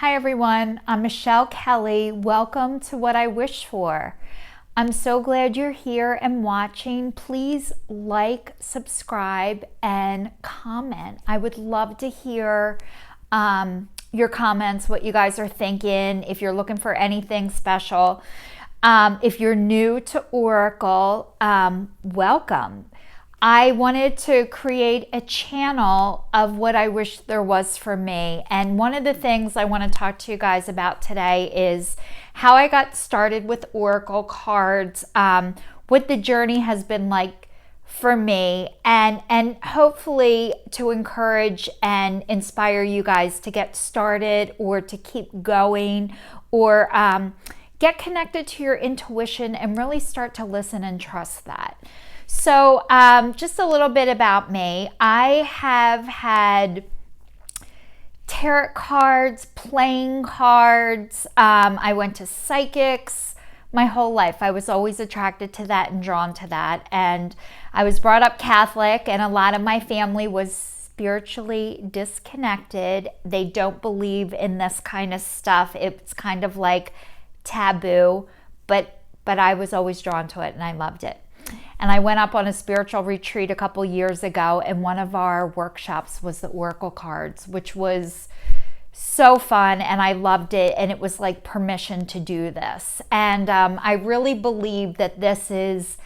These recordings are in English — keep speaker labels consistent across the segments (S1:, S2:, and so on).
S1: Hi everyone, I'm Michelle Kelly. Welcome to What I Wish For. I'm so glad you're here and watching. Please like, subscribe, and comment. I would love to hear your comments, what you guys are thinking, if you're looking for anything special. If you're new to Oracle, welcome. I wanted to create a channel of what I wish there was for me. And one of the things I want to talk to you guys about today is how I got started with Oracle cards, what the journey has been like for me, and hopefully to encourage and inspire you guys to get started or to keep going or get connected to your intuition and really start to listen and trust that. So just a little bit about me. I have had tarot cards, playing cards. I went to psychics my whole life. I was always attracted to that and drawn to that. And I was brought up Catholic, and a lot of my family was spiritually disconnected. They don't believe in this kind of stuff. It's kind of like taboo, but I was always drawn to it and I loved it. And I went up on a spiritual retreat a couple years ago, and one of our workshops was the Oracle cards, which was so fun, and I loved it, and it was like permission to do this. And I really believe that this is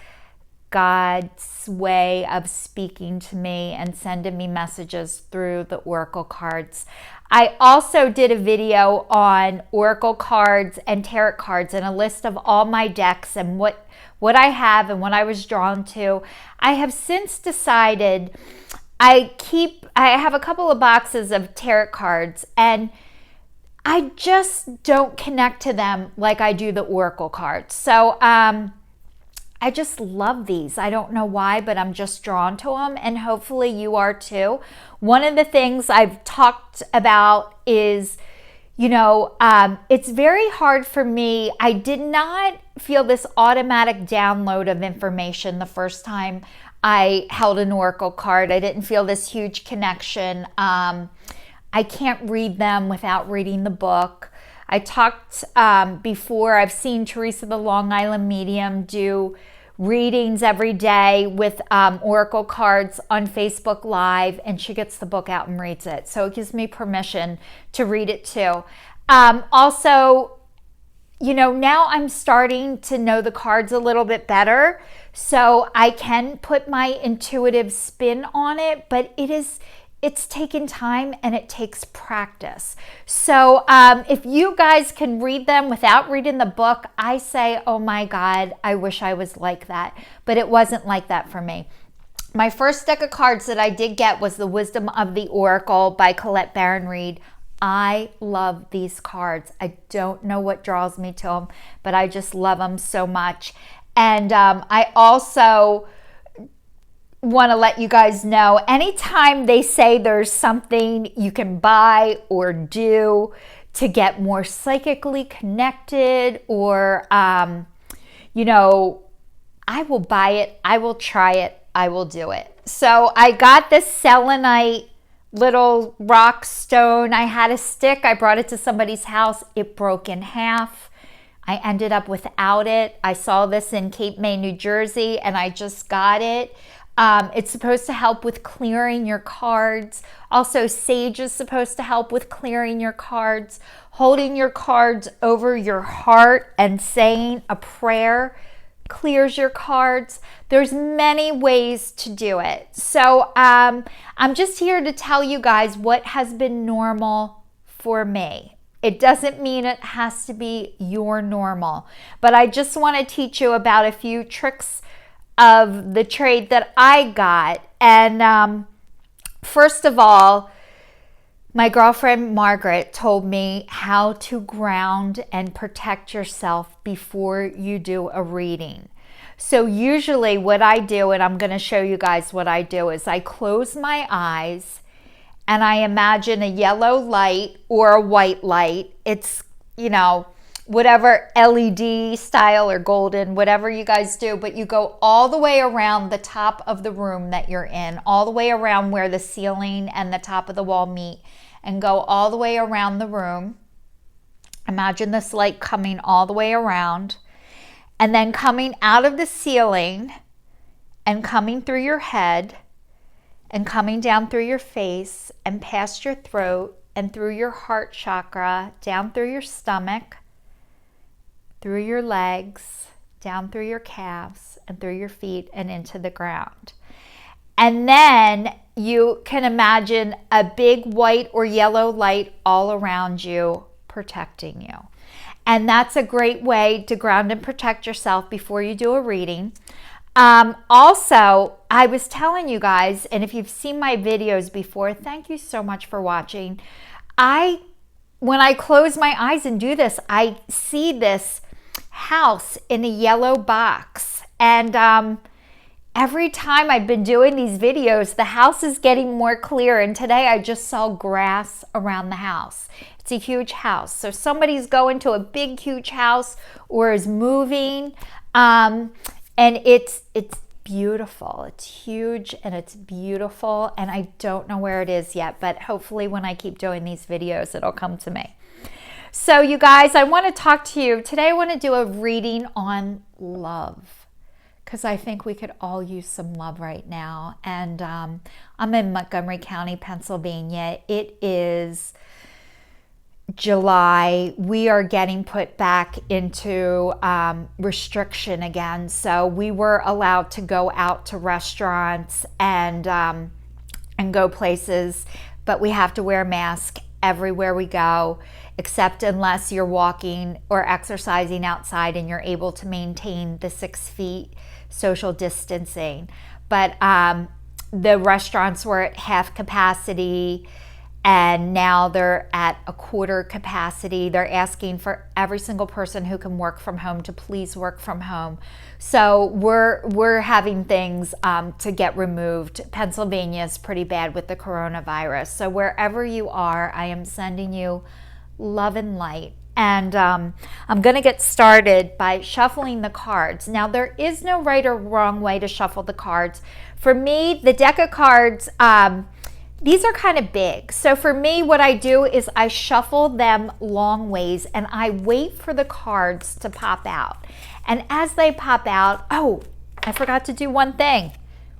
S1: God's way of speaking to me and sending me messages through the Oracle cards. I also did a video on Oracle cards and tarot cards and a list of all my decks and what I have and what I was drawn to. I have since decided I have a couple of boxes of tarot cards, and I just don't connect to them like I do the Oracle cards. So I just love these. I don't know why, but I'm just drawn to them, and hopefully you are too. One of the things I've talked about is, it's very hard for me. I did not feel this automatic download of information the first time I held an Oracle card. I didn't feel this huge connection. I can't read them without reading the book. I talked before, I've seen Teresa the Long Island Medium do readings every day with Oracle cards on Facebook Live, and she gets the book out and reads it. So it gives me permission to read it too. Also, now I'm starting to know the cards a little bit better, so I can put my intuitive spin on it, but it's taken time and it takes practice. So if you guys can read them without reading the book, I say, oh my God, I wish I was like that. But it wasn't like that for me. My first deck of cards that I did get was The Wisdom of the Oracle by Colette Baron Reid. I love these cards. I don't know what draws me to them, but I just love them so much. And I also want to let you guys know, anytime they say there's something you can buy or do to get more psychically connected, or I will buy it, I will try it, I will do it. So I got this selenite little rock stone. I had a stick, I brought it to somebody's house, it broke in half. I ended up without it. I saw this in Cape May, New Jersey, and I just got it. It's supposed to help with clearing your cards. Also, sage is supposed to help with clearing your cards. Holding your cards over your heart and saying a prayer clears your cards. There's many ways to do it. So I'm just here to tell you guys what has been normal for me. It doesn't mean it has to be your normal, but I just want to teach you about a few tricks of the trade that I got. And first of all, my girlfriend Margaret told me how to ground and protect yourself before you do a reading. So usually what I do, and I'm going to show you guys what I do, is I close my eyes and I imagine a yellow light or a white light. It's, whatever LED style or golden, whatever you guys do, but you go all the way around the top of the room that you're in, all the way around where the ceiling and the top of the wall meet, and go all the way around the room. Imagine this light coming all the way around and then coming out of the ceiling and coming through your head and coming down through your face and past your throat and through your heart chakra, down through your stomach, through your legs, down through your calves and through your feet and into the ground. And then you can imagine a big white or yellow light all around you protecting you. And that's a great way to ground and protect yourself before you do a reading. Also, I was telling you guys, and if you've seen my videos before, thank you so much for watching. When I close my eyes and do this, I see this house in a yellow box. And every time I've been doing these videos, the house is getting more clear. And today I just saw grass around the house. It's a huge house. So somebody's going to a big, huge house or is moving. And it's beautiful. It's huge and it's beautiful. And I don't know where it is yet, but hopefully when I keep doing these videos, it'll come to me. So you guys, I want to talk to you. Today I want to do a reading on love, because I think we could all use some love right now. And I'm in Montgomery County, Pennsylvania. It is July. We are getting put back into restriction again. So we were allowed to go out to restaurants and go places, but we have to wear a mask everywhere we go, except unless you're walking or exercising outside and you're able to maintain the 6 feet social distancing. But the restaurants were at half capacity, and now they're at a quarter capacity. They're asking for every single person who can work from home to please work from home. So we're having things to get removed. Pennsylvania is pretty bad with the coronavirus. So wherever you are, I am sending you love and light. And I'm going to get started by shuffling the cards. Now, there is no right or wrong way to shuffle the cards. For me, the deck of cards, these are kind of big. So for me, what I do is I shuffle them long ways and I wait for the cards to pop out. And as they pop out, oh, I forgot to do one thing.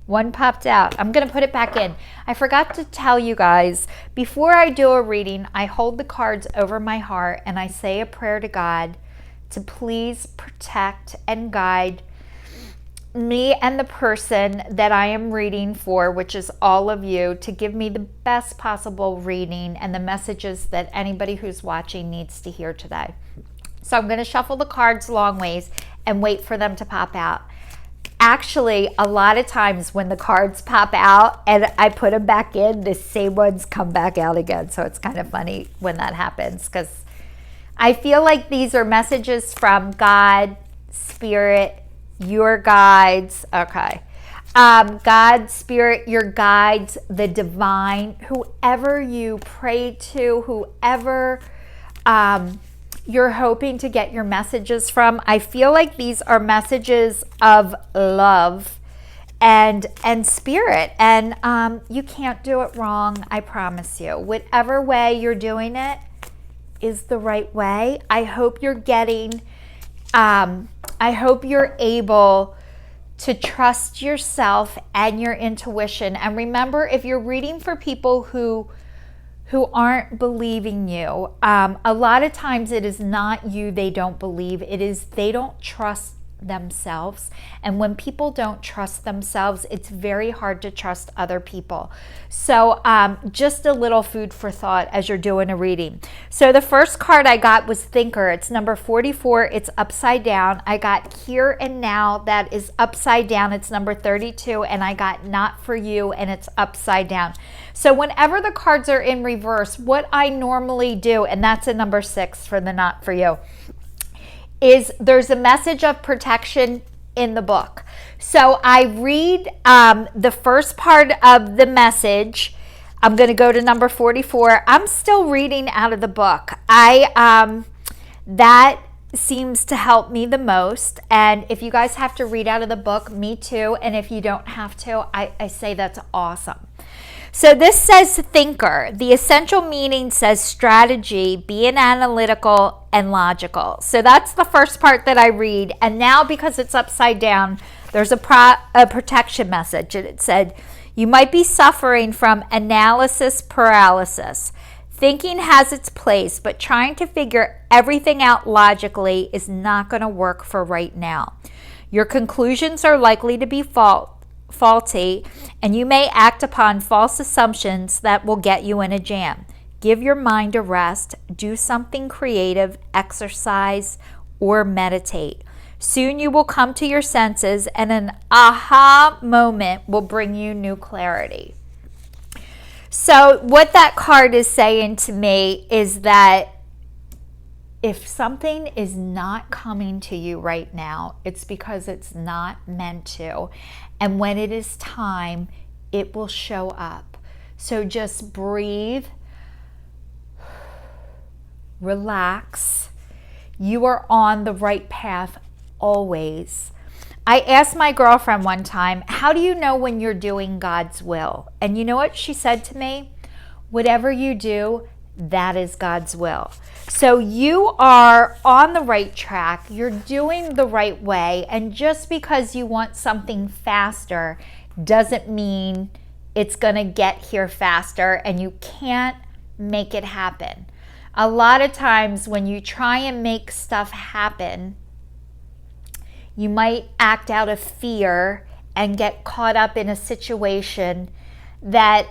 S1: One popped out. I'm going to put it back in. I forgot to tell you guys, before I do a reading, I hold the cards over my heart and I say a prayer to God to please protect and guide me and the person that I am reading for, which is all of you, to give me the best possible reading and the messages that anybody who's watching needs to hear today. So I'm going to shuffle the cards long ways and wait for them to pop out. Actually, a lot of times when the cards pop out and I put them back in, the same ones come back out again. So it's kind of funny when that happens, because I feel like these are messages from God, Spirit, your guides. Okay. God, Spirit, your guides, the divine, whoever you pray to, whoever you're hoping to get your messages from. I feel like these are messages of love and spirit. And you can't do it wrong, I promise you. Whatever way you're doing it is the right way. I hope you're getting... I hope you're able to trust yourself and your intuition. And remember, if you're reading for people who aren't believing you, a lot of times it is not you they don't believe. It is they don't trust themselves. And when people don't trust themselves, it's very hard to trust other people. So just a little food for thought as you're doing a reading. So the first card I got was Thinker. It's number 44. It's upside down. I got Here and Now. That is upside down. It's number 32. And I got Not For You, and it's upside down. So whenever the cards are in reverse, what I normally do, and that's a number 6 for the Not For You, is there's a message of protection in the book. So I read the first part of the message. I'm going to go to number 44. I'm still reading out of the book. That seems to help me the most. And if you guys have to read out of the book, me too. And if you don't have to, I say that's awesome. So this says thinker. The essential meaning says strategy, being analytical and logical. So that's the first part that I read. And now because it's upside down, there's a protection message. And it said, you might be suffering from analysis paralysis. Thinking has its place, but trying to figure everything out logically is not going to work for right now. Your conclusions are likely to be faulty, and you may act upon false assumptions that will get you in a jam. Give your mind a rest, do something creative, exercise, or meditate. Soon you will come to your senses, and an aha moment will bring you new clarity. So what that card is saying to me is that if something is not coming to you right now, it's because it's not meant to. And when it is time, it will show up. So just breathe, relax. You are on the right path always. I asked my girlfriend one time, how do you know when you're doing God's will? And you know what she said to me? Whatever you do, that is God's will. So you are on the right track. You're doing the right way. And just because you want something faster doesn't mean it's going to get here faster, and you can't make it happen. A lot of times when you try and make stuff happen, you might act out of fear and get caught up in a situation that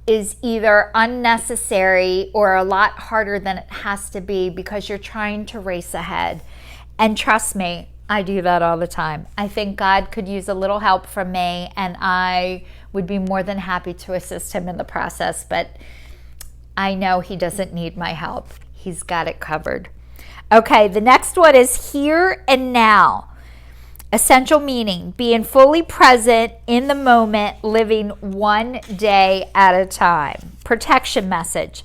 S1: is either unnecessary or a lot harder than it has to be because you're trying to race ahead. And trust me, I do that all the time. I think God could use a little help from me, and I would be more than happy to assist him in the process, but I know he doesn't need my help. He's got it covered. Okay, the next one is here and now. Essential meaning, being fully present in the moment, living one day at a time. Protection message.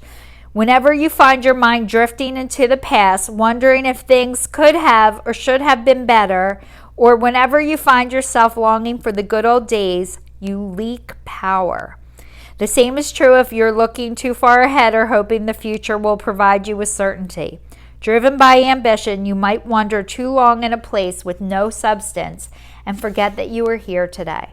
S1: Whenever you find your mind drifting into the past, wondering if things could have or should have been better, or whenever you find yourself longing for the good old days, you leak power. The same is true if you're looking too far ahead or hoping the future will provide you with certainty. Driven by ambition, you might wander too long in a place with no substance and forget that you are here today.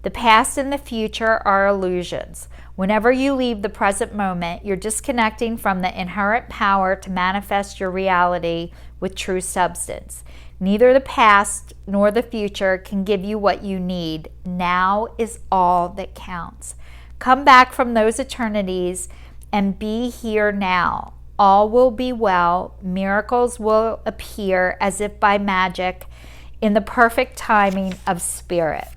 S1: The past and the future are illusions. Whenever you leave the present moment, you're disconnecting from the inherent power to manifest your reality with true substance. Neither the past nor the future can give you what you need. Now is all that counts. Come back from those eternities and be here now. All will be well. Miracles will appear as if by magic in the perfect timing of spirit.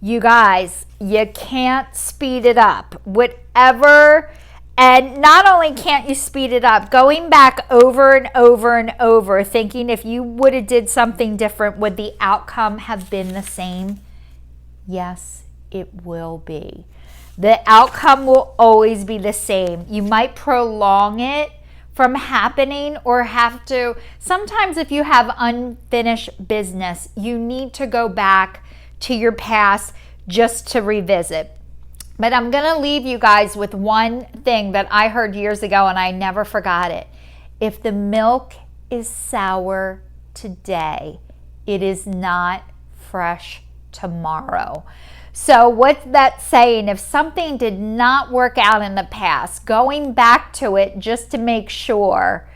S1: You guys, you can't speed it up. Whatever, and not only can't you speed it up, going back over and over and over, thinking if you would have did something different, would the outcome have been the same? Yes, it will be. The outcome will always be the same. You might prolong it from happening or have to. Sometimes if you have unfinished business, you need to go back to your past just to revisit. But I'm going to leave you guys with one thing that I heard years ago and I never forgot it. If the milk is sour today, it is not fresh tomorrow. So what's that saying? If something did not work out in the past, going back to it just to make sure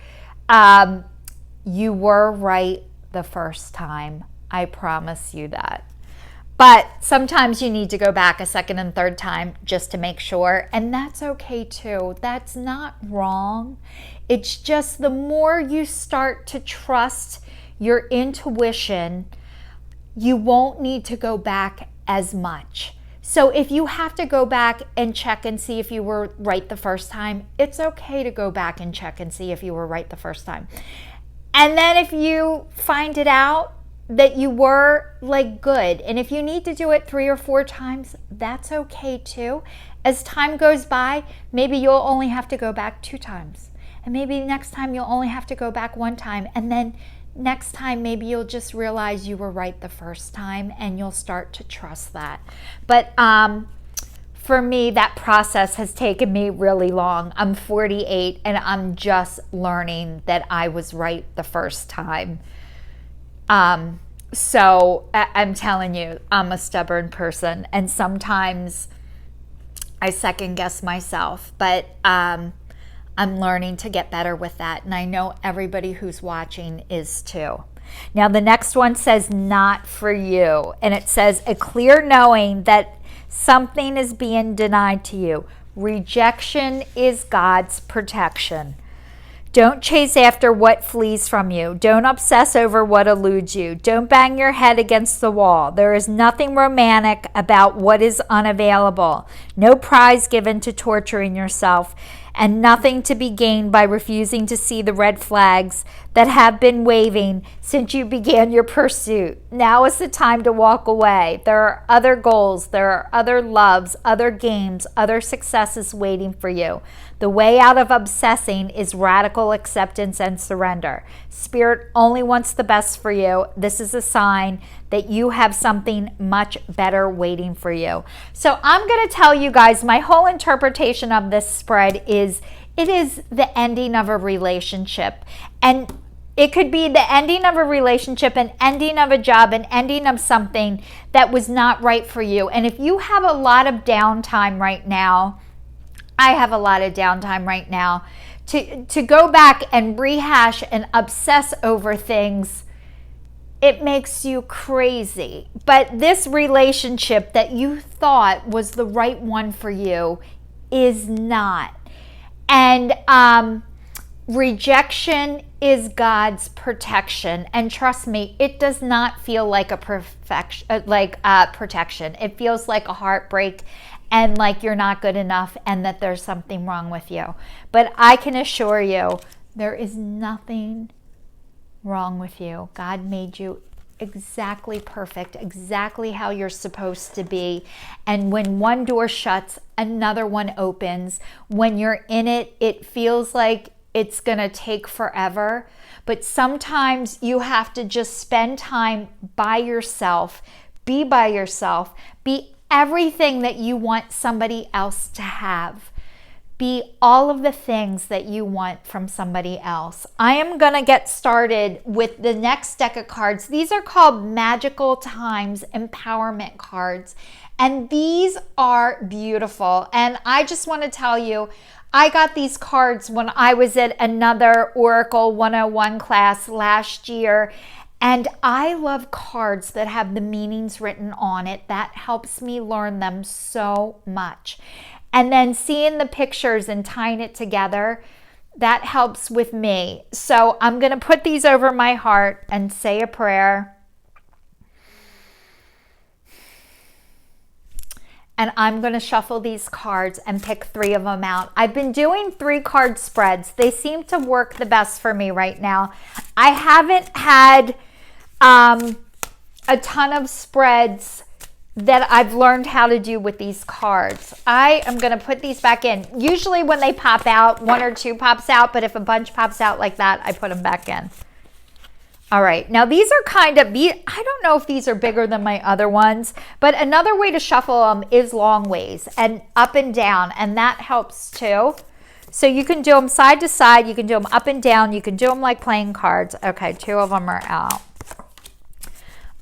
S1: you were right the first time. I promise you that. But sometimes you need to go back a second and third time just to make sure. And that's okay too. That's not wrong. It's just the more you start to trust your intuition, you won't need to go back as much. So if you have to go back and check and see if you were right the first time, it's okay to go back and check and see if you were right the first time. And then if you find it out that you were good, and if you need to do it 3 or 4 times, that's okay too. As time goes by, maybe you'll only have to go back 2 times. And maybe next time you'll only have to go back 1 time. And then next time, maybe you'll just realize you were right the first time and you'll start to trust that. But for me, that process has taken me really long. I'm 48 and I'm just learning that I was right the first time. So I'm telling you, I'm a stubborn person, and sometimes I second guess myself, but I'm learning to get better with that. And I know everybody who's watching is too. Now, the next one says, not for you. And it says, a clear knowing that something is being denied to you. Rejection is God's protection. Don't chase after what flees from you. Don't obsess over what eludes you. Don't bang your head against the wall. There is nothing romantic about what is unavailable. No prize given to torturing yourself, and nothing to be gained by refusing to see the red flags that have been waving since you began your pursuit. Now is the time to walk away. There are other goals, there are other loves, other games, other successes waiting for you. The way out of obsessing is radical acceptance and surrender. Spirit only wants the best for you. This is a sign that you have something much better waiting for you. So I'm going to tell you guys, my whole interpretation of this spread is, it is the ending of a relationship. And it could be the ending of a relationship, an ending of a job, an ending of something that was not right for you. And if you have a lot of downtime right now, I have a lot of downtime right now, to go back and rehash and obsess over things, it makes you crazy. But this relationship that you thought was the right one for you is not. And rejection is God's protection. And trust me, it does not feel like a protection. It feels like a heartbreak, and like you're not good enough, and that there's something wrong with you. But I can assure you, there is nothing wrong with you. God made you exactly perfect, exactly how you're supposed to be. And when one door shuts, another one opens. When you're in it, it feels like it's gonna take forever. But sometimes you have to just spend time by yourself, be everything that you want somebody else to have. Be all of the things that you want from somebody else. I am going to get started with the next deck of cards. These are called Magical Times Empowerment cards. And these are beautiful. And I just want to tell you, I got these cards when I was at another Oracle 101 class last year. And I love cards that have the meanings written on it. That helps me learn them so much. And then seeing the pictures and tying it together, that helps with me. So I'm going to put these over my heart and say a prayer. And I'm going to shuffle these cards and pick 3 of them out. I've been doing 3 card spreads. They seem to work the best for me right now. I haven't had a ton of spreads that I've learned how to do with these cards. I am going to put these back in. Usually when they pop out, 1 or 2 pops out, but if a bunch pops out like that, I put them back in. All right, now these are kind of, I don't know if these are bigger than my other ones, but another way to shuffle them is long ways and up and down, and that helps too. So you can do them side to side, you can do them up and down, you can do them like playing cards. Okay, 2 of them are out.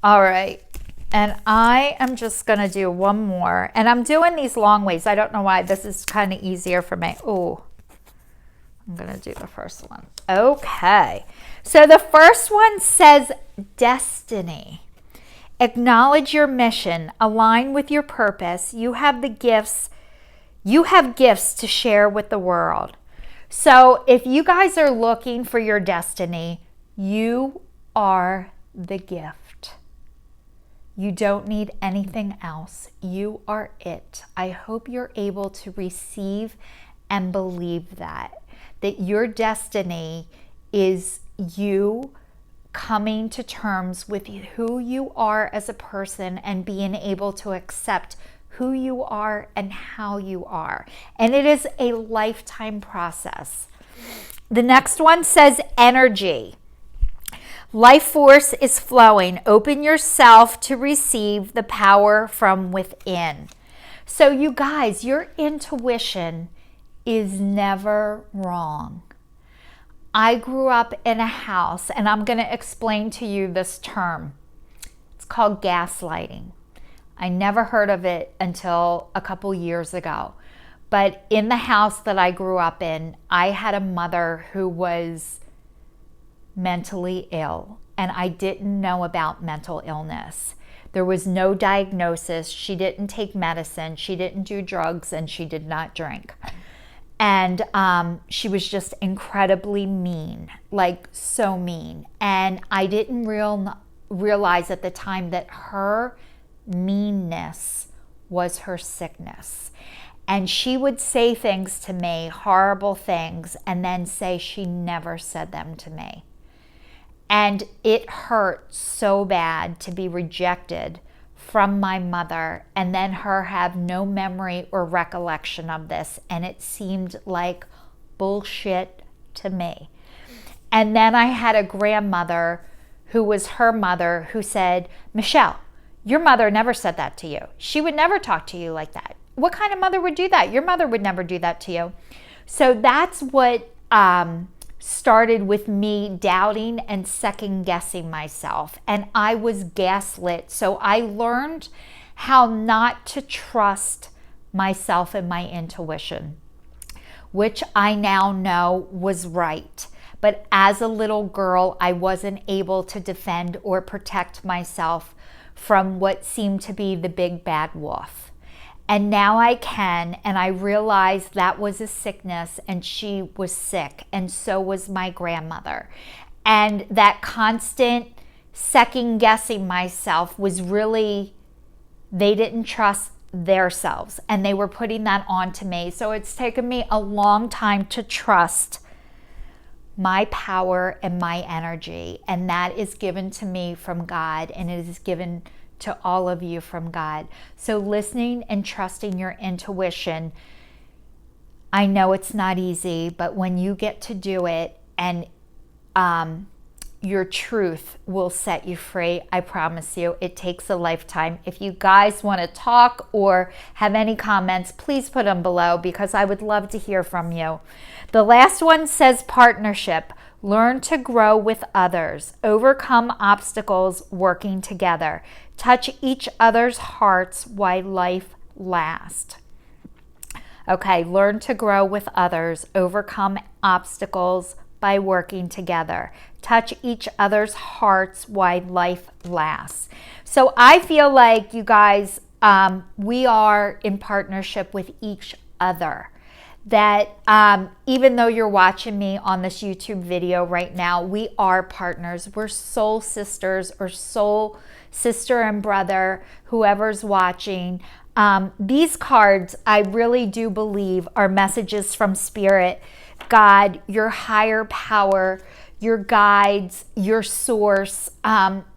S1: All right, and I am just going to do one more. And I'm doing these long ways. I don't know why. This is kind of easier for me. Oh, I'm going to do the first one. Okay, so the first one says destiny. Acknowledge your mission. Align with your purpose. You have the gifts. You have gifts to share with the world. So if you guys are looking for your destiny, you are the gift. You don't need anything else. You are it. I hope you're able to receive and believe that your destiny is you coming to terms with who you are as a person and being able to accept who you are and how you are. And it is a lifetime process. The next one says energy. Life force is flowing. Open yourself to receive the power from within. So you guys, your intuition is never wrong. I grew up in a house, and I'm going to explain to you this term. It's called gaslighting. I never heard of it until a couple years ago. But in the house that I grew up in, I had a mother who was mentally ill, and I didn't know about mental illness. There was no diagnosis. She didn't take medicine. She didn't do drugs, and she did not drink. And she was just incredibly mean, like so mean. And I didn't realize at the time that her meanness was her sickness. And she would say things to me, horrible things, and then say she never said them to me. And it hurt so bad to be rejected from my mother, and then her have no memory or recollection of this. And it seemed like bullshit to me. And then I had a grandmother who was her mother who said, Michelle, your mother never said that to you. She would never talk to you like that. What kind of mother would do that? Your mother would never do that to you. So that's what started with me doubting and second guessing myself. And I was gaslit. So I learned how not to trust myself and my intuition, which I now know was right. But as a little girl, I wasn't able to defend or protect myself from what seemed to be the big bad wolf. And now I can, and I realized that was a sickness, and she was sick, and so was my grandmother. And that constant second guessing myself was really, they didn't trust themselves, and they were putting that onto me. So it's taken me a long time to trust my power and my energy, and that is given to me from God, and it is given to all of you from God. So listening and trusting your intuition, I know it's not easy, but when you get to do it, and your truth will set you free, I promise you. It takes a lifetime. If you guys want to talk or have any comments, please put them below, because I would love to hear from you. The last one says partnership. Learn to grow with others. Overcome obstacles working together. Touch each other's hearts while life lasts. Okay, learn to grow with others. Overcome obstacles by working together. Touch each other's hearts while life lasts. So I feel like, you guys, we are in partnership with each other. That even though you're watching me on this YouTube video right now, we are partners. We're soul sisters, or soul sister and brother, whoever's watching. These cards, I really do believe, are messages from Spirit, God, your higher power, your guides, your source,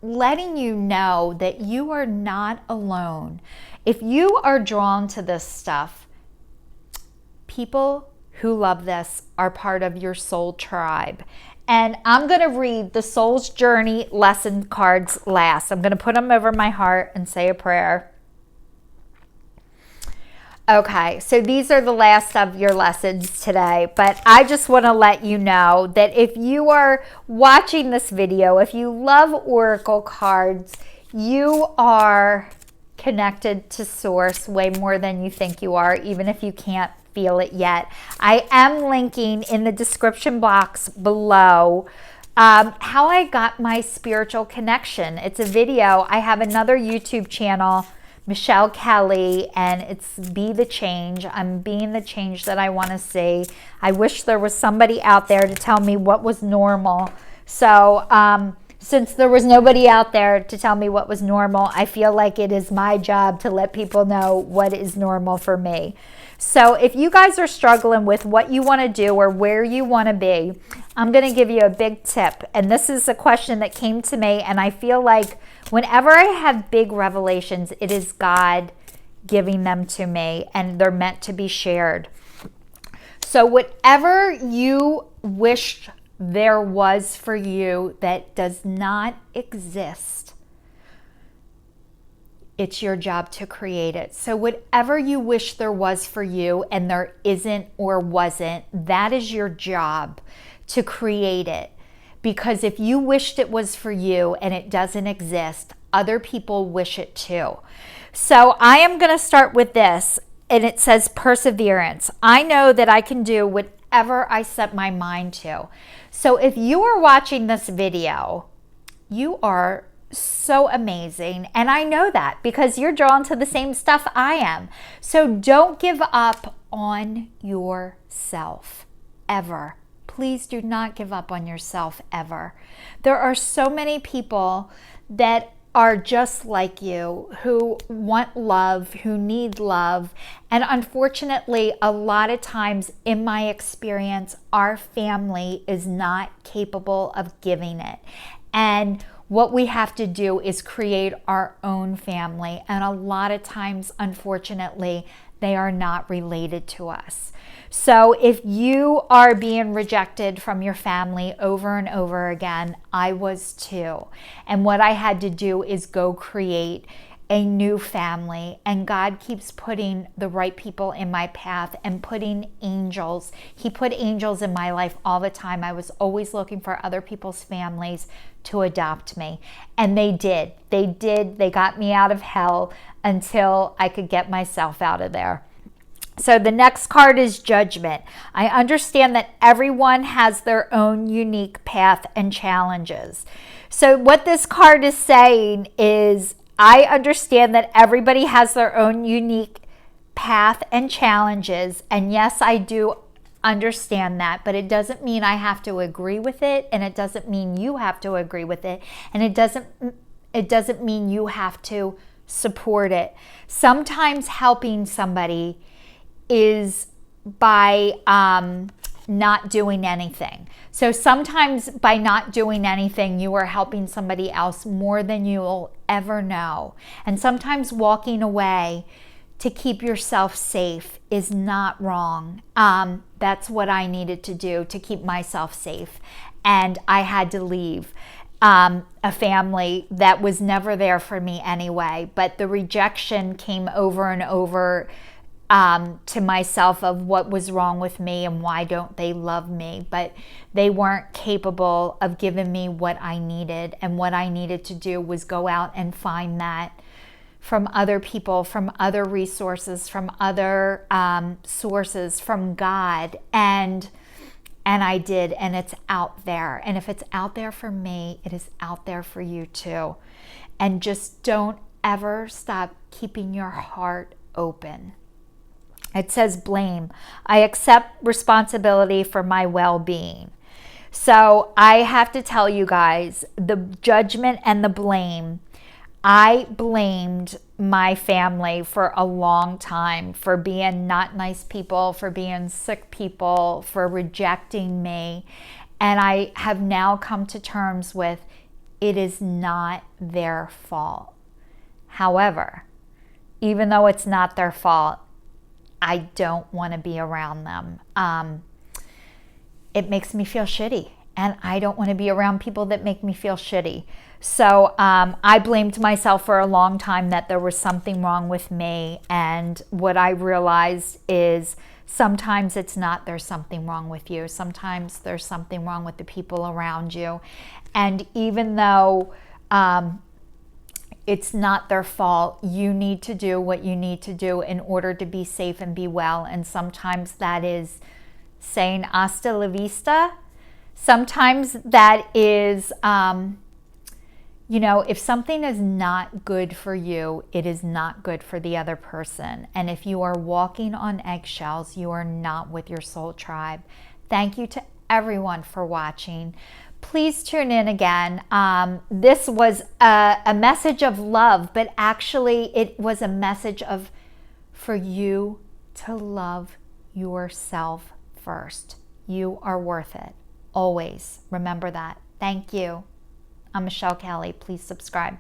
S1: letting you know that you are not alone. If you are drawn to this stuff, people who love this are part of your soul tribe. And I'm going to read the Soul's Journey lesson cards last. I'm going to put them over my heart and say a prayer. Okay, so these are the last of your lessons today, but I just want to let you know that if you are watching this video, if you love oracle cards, you are connected to Source way more than you think you are, even if you can't feel it yet. I am linking in the description box below how I got my spiritual connection. It's a video. I have another YouTube channel, Michelle Kelly, and it's Be the Change. I'm being the change that I want to see. I wish there was somebody out there to tell me what was normal. So since there was nobody out there to tell me what was normal, I feel like it is my job to let people know what is normal for me. So if you guys are struggling with what you want to do or where you want to be, I'm going to give you a big tip. And this is a question that came to me, and I feel like whenever I have big revelations, it is God giving them to me, and they're meant to be shared. So whatever you wished there was for you that does not exist, It's your job to create it. So whatever you wish there was for you and there isn't or wasn't, that is your job to create it. Because if you wished it was for you and it doesn't exist, other people wish it too. So I am going to start with this, and it says perseverance. I know that I can do whatever I set my mind to. So if you are watching this video, you are so amazing. And I know that because you're drawn to the same stuff I am. So don't give up on yourself ever. Please do not give up on yourself ever. There are so many people that are just like you, who want love, who need love. And unfortunately, a lot of times in my experience, our family is not capable of giving it. And what we have to do is create our own family. And a lot of times, unfortunately, they are not related to us. So if you are being rejected from your family over and over again, I was too. And what I had to do is go create a new family. And God keeps putting the right people in my path and putting angels. He put angels in my life all the time. I was always looking for other people's families to adopt me. And they did. They did. They got me out of hell until I could get myself out of there. So the next card is judgment. I understand that everyone has their own unique path and challenges. So what this card is saying is, I understand that everybody has their own unique path and challenges. And yes, I do understand that, but it doesn't mean I have to agree with it, and it doesn't mean you have to agree with it, and it doesn't mean you have to support it. Sometimes helping somebody is by not doing anything. So sometimes by not doing anything, you are helping somebody else more than you'll ever know. And sometimes walking away to keep yourself safe is not wrong. That's what I needed to do to keep myself safe. And I had to leave a family that was never there for me anyway. But the rejection came over and over to myself of what was wrong with me and why don't they love me. But they weren't capable of giving me what I needed. And what I needed to do was go out and find that from other people, from other resources, from other sources, from God. And I did, and it's out there. And if it's out there for me, it is out there for you too. And just don't ever stop keeping your heart open. It says blame. I accept responsibility for my well-being. So I have to tell you guys, the judgment and the blame, I blamed my family for a long time for being not nice people, for being sick people, for rejecting me. And I have now come to terms with it is not their fault. However, even though it's not their fault, I don't want to be around them. It makes me feel shitty, and I don't want to be around people that make me feel shitty. So I blamed myself for a long time that there was something wrong with me. And what I realized is sometimes it's not there's something wrong with you. Sometimes there's something wrong with the people around you. And even though it's not their fault, you need to do what you need to do in order to be safe and be well. And sometimes that is saying hasta la vista. Sometimes that is, if something is not good for you, it is not good for the other person. And if you are walking on eggshells, you are not with your soul tribe. Thank you to everyone for watching. Please tune in again. This was a message of love, but actually it was a message for you to love yourself first. You are worth it. Always remember that. Thank you. I'm Michelle Kelly. Please subscribe.